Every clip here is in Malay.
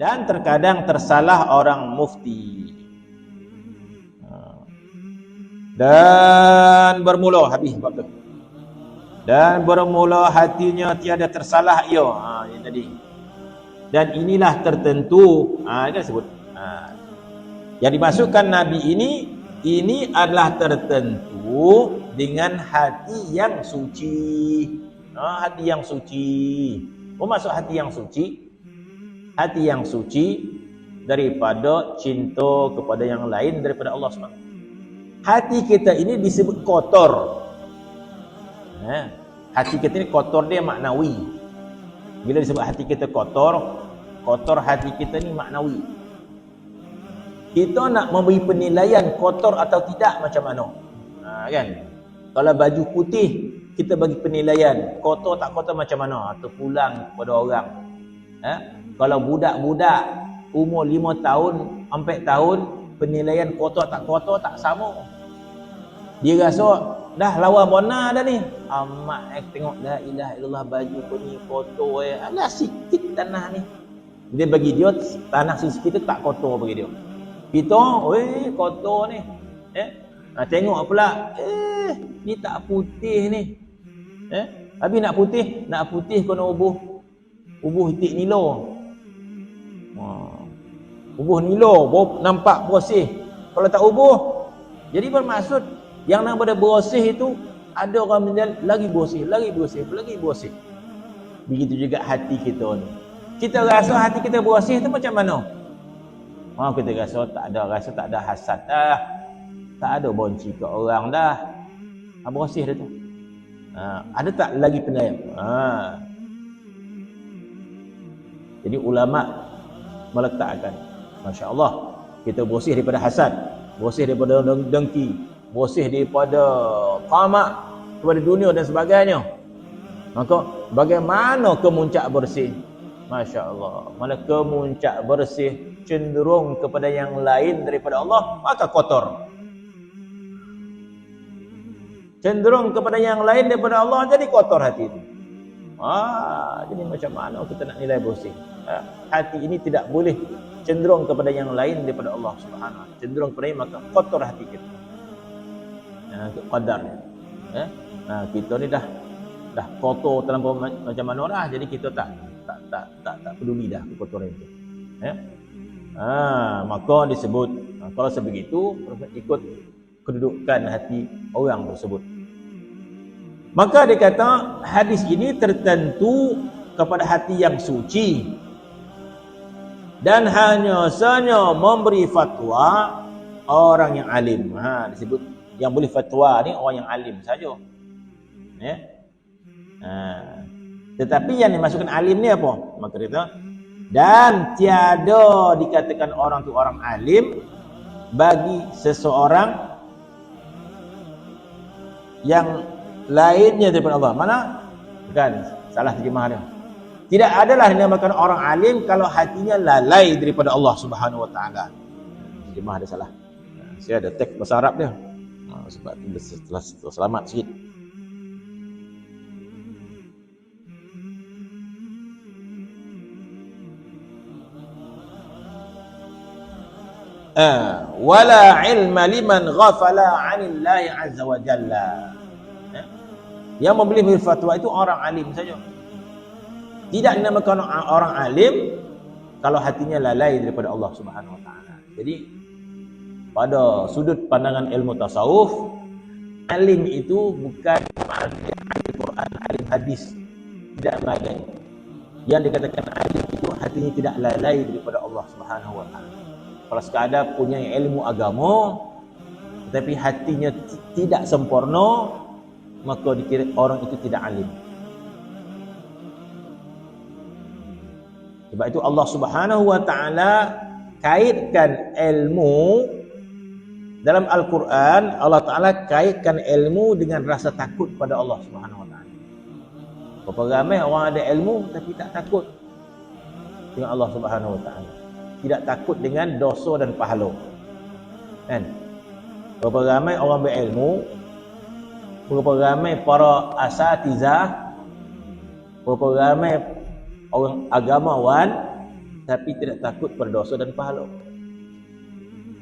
Dan terkadang tersalah orang mufti. Dan bermula habis bab tu. Dan bermula hatinya tiada tersalah ia. Ini tadi. Dan inilah tertentu. Dia sebut. Yang dimasukkan Nabi ini adalah tertentu dengan hati yang suci. Hati yang suci. Maksud hati yang suci? Hati yang suci daripada cinta kepada yang lain daripada Allah SWT. Hati kita ini disebut kotor. Hati kita ini kotor dia maknawi. Bila disebut hati kita kotor, kotor hati kita ni maknawi. Kita nak memberi penilaian kotor atau tidak macam mana? Kan? Kalau baju putih, kita bagi penilaian kotor tak kotor macam mana? Atau pulang kepada orang. Kalau budak-budak umur 5 tahun, 4 tahun, penilaian kotor tak sama. Dia rasa dah lawan bona dah ni. Amat tengok la ilaha illallah baju kau ni kotor alah sikit tanah ni. Dia bagi dia tanah sikit tu tak kotor bagi dia. Kita kotor ni. Tengok pula ni tak putih ni. Habis nak putih kena ubuh itik nilo. Ubuh nilo nampak bersih. Kalau tak ubuh, jadi bermaksud yang namanya bersih itu ada orang menjadi lagi bersih. Begitu juga hati kita ni. Kita rasa hati kita bersih tu macam mana? Kita rasa tak ada hasad dah. Tak ada benci ke orang dah. Bersih dah tu. Ada tak lagi penilaian? Jadi ulama meletakkan, masya-Allah, kita bersih daripada hasad, bersih daripada dengki, bersih daripada tamak kepada dunia dan sebagainya. Maka bagaimana kemuncak bersih? Masya-Allah, mana kemuncak bersih cenderung kepada yang lain daripada Allah, maka kotor. Cenderung kepada yang lain daripada Allah, jadi kotor hati itu. Jadi macam mana kita nak nilai bersih? Hati ini tidak boleh cenderung kepada yang lain daripada Allah Subhanahu wa taala. Cenderung kepada maka kotor hati kita. Qadar. Kita ni dah kotor terlampau macam mana dah, jadi kita tak peduli dah kekotoran itu. Maka disebut kalau sebegitu ikut kedudukan hati orang tersebut. Maka dia kata hadis ini tertentu kepada hati yang suci dan hanya saja memberi fatwa orang yang alim. Disebut yang boleh fatwa ni orang yang alim saja. Tetapi yang dimasukkan alim ni apa? Maka dia kata dan tiada dikatakan orang tu orang alim bagi seseorang yang lainnya daripada Allah. Mana? Bukan, salah terjemah dia. Tidak adalah dinamakan orang alim kalau hatinya lalai daripada Allah Subhanahu wa taala. Terjemah dia salah. Saya ada teks bahasa Arab dia. Sebab tu setelah selamat sikit. Wala ilma liman ghafala 'anillahi 'azza wa jalla. Yang memberi fatwa itu orang alim saja. Tidak dinamakan orang alim kalau hatinya lalai daripada Allah Subhanahu wa taala. Jadi pada sudut pandangan ilmu tasawuf, alim itu bukan alim Al-Quran, alim hadis. Tidak bagai. Yang dikatakan alim itu hatinya tidak lalai daripada Allah Subhanahu wa taala. Kalau sekadar punya ilmu agama tetapi hatinya tidak sempurna, maka dikira orang itu tidak alim. Sebab itu Allah Subhanahu wa taala kaitkan ilmu dalam Al-Quran. Allah Taala kaitkan ilmu dengan rasa takut pada Allah Subhanahu wa taala. Berapa ramai orang ada ilmu tapi tak takut dengan Allah Subhanahu wa taala. Tidak takut dengan dosa dan pahala. Kan? Berapa ramai orang berilmu, berapa ramai para asatizah, berapa ramai orang agamawan, tapi tidak takut berdosa dan pahala.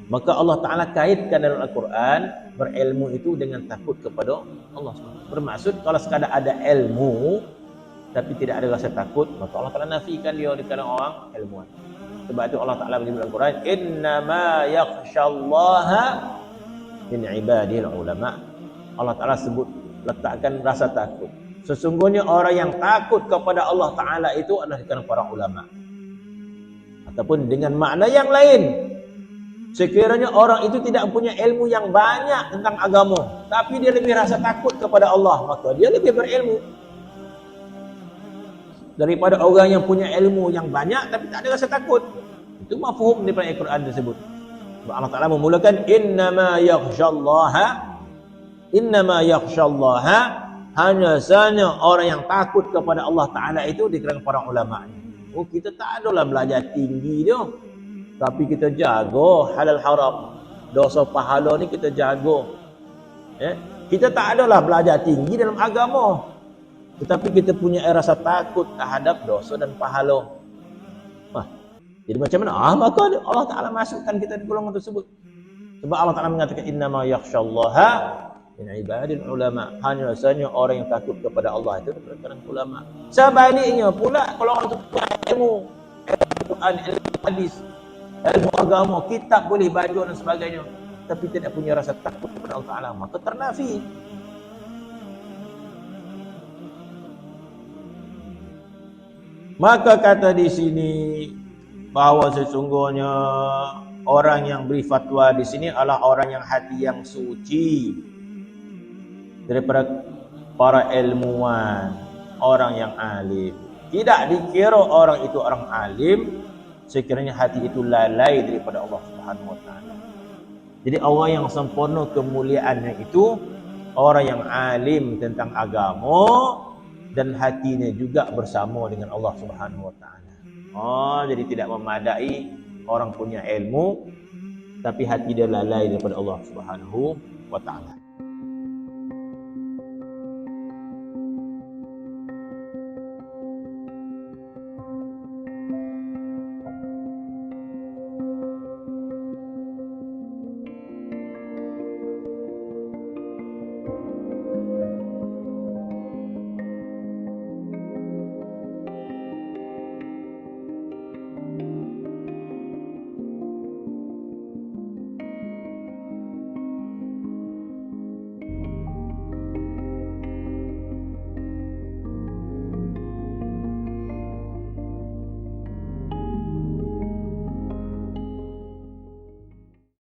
Maka Allah Ta'ala kaitkan dalam Al-Quran berilmu itu dengan takut kepada Allah SWT. Bermaksud kalau sekadar ada ilmu tapi tidak ada rasa takut, maka Allah Ta'ala nafikan dia di kalangan orang ilmuwan. Sebab itu Allah Ta'ala menyebut dalam Al-Quran, innama yakhshallaha min ibadil ulama. Allah Ta'ala sebut, letakkan rasa takut. Sesungguhnya orang yang takut kepada Allah Ta'ala itu adalah di kalangan para ulama. Ataupun dengan makna yang lain, sekiranya orang itu tidak punya ilmu yang banyak tentang agama, tapi dia lebih rasa takut kepada Allah, maka dia lebih berilmu daripada orang yang punya ilmu yang banyak tapi tak ada rasa takut. Itu mafhum daripada Al-Quran tersebut. Sebab Allah Ta'ala memulakan innama yakhshallaha, hanya saja orang yang takut kepada Allah Ta'ala itu di kalangan para ulama. Oh, kita tak adalah belajar tinggi dia, tapi kita jaga halal haram, dosa pahala ni kita jaga. Kita tak adalah belajar tinggi dalam agama, tetapi kita punya rasa takut terhadap dosa dan pahala. Jadi macam mana? Maka Allah Ta'ala masukkan kita di golongan tersebut. Sebab Allah Ta'ala mengatakan innama yakhshallaha min ibadil ulama. Hanya saja orang yang takut kepada Allah itu adalah ulama. Sebaliknya pula kalau orang itu punya ilmu Al-Quran, ilmu hadis, ilmu agama, kitab boleh baca dan sebagainya, tapi tidak punya rasa takut kepada Allah Ta'ala, maka ternafi. Maka kata di sini bahawa sesungguhnya orang yang beri fatwa di sini adalah orang yang hati yang suci daripada para ilmuwan, orang yang alim. Tidak dikira orang itu orang alim sekiranya hati itu lalai daripada Allah Subhanahu Wa Taala. Jadi orang yang sempurna kemuliaannya itu orang yang alim tentang agama dan hatinya juga bersama dengan Allah Subhanahu Wa Taala. Jadi tidak memadai orang punya ilmu tapi hati dia lalai daripada Allah Subhanahu Wa Taala.